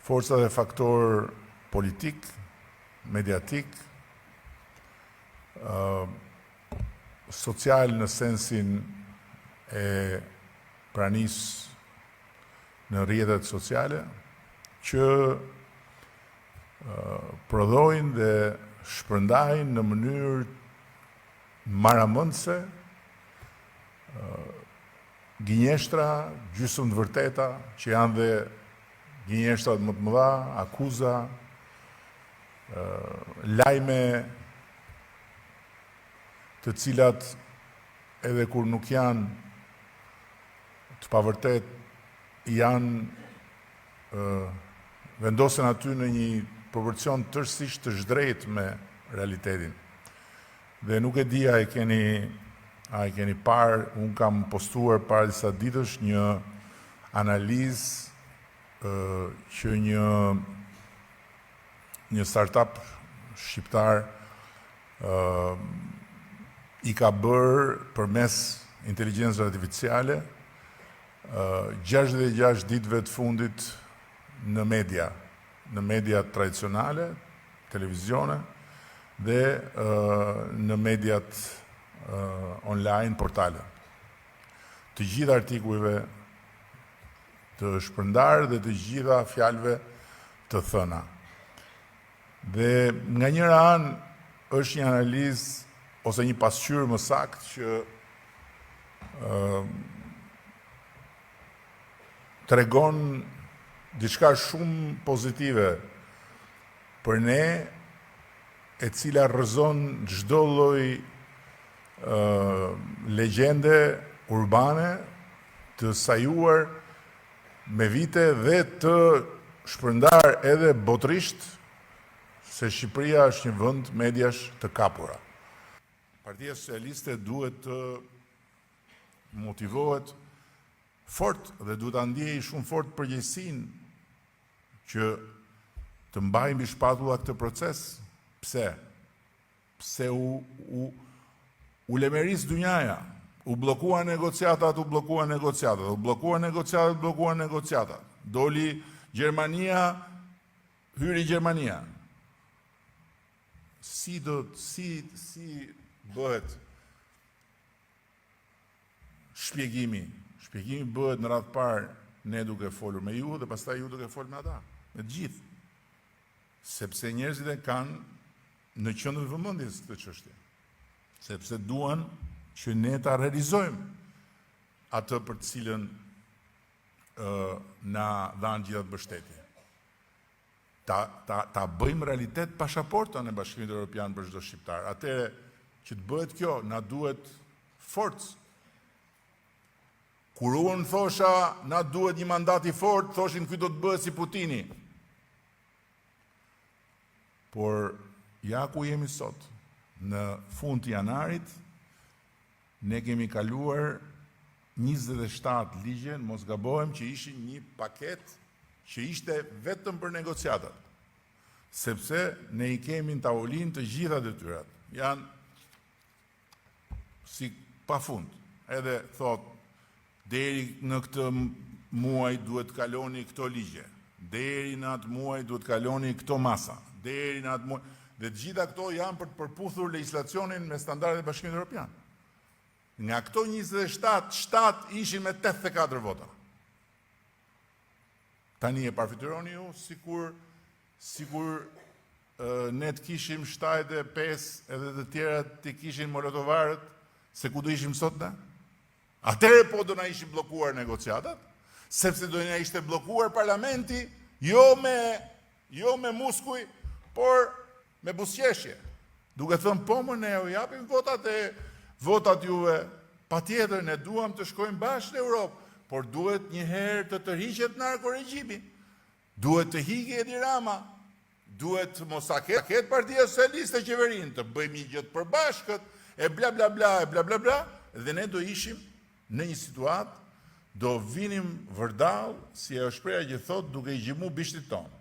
forca dhe faktor politik, mediatik, social në sensin e pranis në rrjetet sociale, që prodhojnë dhe shpërndajnë në mënyrë maramëndse gënjeshtra, gjysmë të vërteta, që janë dhe gënjeshtrat më të mëdha, akuza, lajme të cilat edhe kur nuk janë të pavërtet, janë vendosen aty në një proporcion tërësisht të zhdrejt me realitetin. Dhe nuk e di a e keni parë, unë kam postuar para disa ditësh një analizë që një startup shqiptar i ka bërë përmes inteligjencës artificiale 66 ditëve të fundit në media tradicionale, televizione dhe në mediat online, portale. Të gjitha artikujve të shpërndarë dhe të gjitha fjalëve të thëna. Dhe nga njëra anë është një analizë ose një pasqyrë më saktë që tregon diçka shumë pozitive për ne, e cila rrëzon çdo lloj legjende urbane të sajuar me vite dhe të shpërndar edhe botërisht se Shqipëria është një vend mediash të kapura. Partia Socialiste duhet të motivohet fort dhe duhet ta ndjejë shumë fort përgjegjësinë që të mbajë mbi shpatulla këtë proces. Pse? Pse u lemeris dynjaja, u blokua negociatat, doli Gjermania, hyri Gjermania. Si bëhet shpjegimi? Shpjegimi bëhet në radhë parë ne duke folur me ju dhe pastaj ju duke folur me ata, me të gjithë. Sepse njerëzit e kanë në qendër të vëmendjes këtë çështje. Sepse duan që ne ta realizojmë atë për të cilën na dhanë gjithë atë mbështetje. Ta bëjmë realitet pasaportën e Bashkimit Evropian për çdo shqiptar. Atëherë që të bëhet kjo, na duhet forcë. Kur unë thosha, na duhet një mandat i fortë, thoshin ky do të bëhet si Putini. Por ja ku jemi sot, në fund të janarit, ne kemi kaluar 27 ligje, mos gabohem, që ishin një paket që ishte vetëm për negociatat. Sepse ne i kemi në tavolinë të gjitha detyrat. Janë si pafund. Edhe thot, deri në këtë muaj duhet kaloni këto ligje. Deri në atë muaj duhet kaloni këto masa. Deri në atë muaj. Dhe të gjitha këto janë për të përputhur legjislacionin me standardet e Bashkimit Evropian. Nga këto 27, 7 ishin me 84 vota. Tani e parafityroni ju, sikur ne të kishim 75 edhe të tjerat të kishin molotovarët, se ku do ishim sot ne? Atëherë po do na ishin bllokuar negociatat, sepse do na ishte bllokuar parlamenti, jo me muskuj, por me buzëqeshje. Duke thënë po më ne u japim votat juve, patjetër ne duam të shkojmë bashkë në Europë, por duhet një herë të tërhiqet narkoregjimi. Duhet të hiqet Edi Rama, duhet mos ta ketë Partia Socialiste qeverinë, të bëjmë një gjë të përbashkët, e bla bla bla, dhe ne do ishim në një situatë, do vinim vërdall, si e shpreha që thot, duke i gjimu bishtit tonë.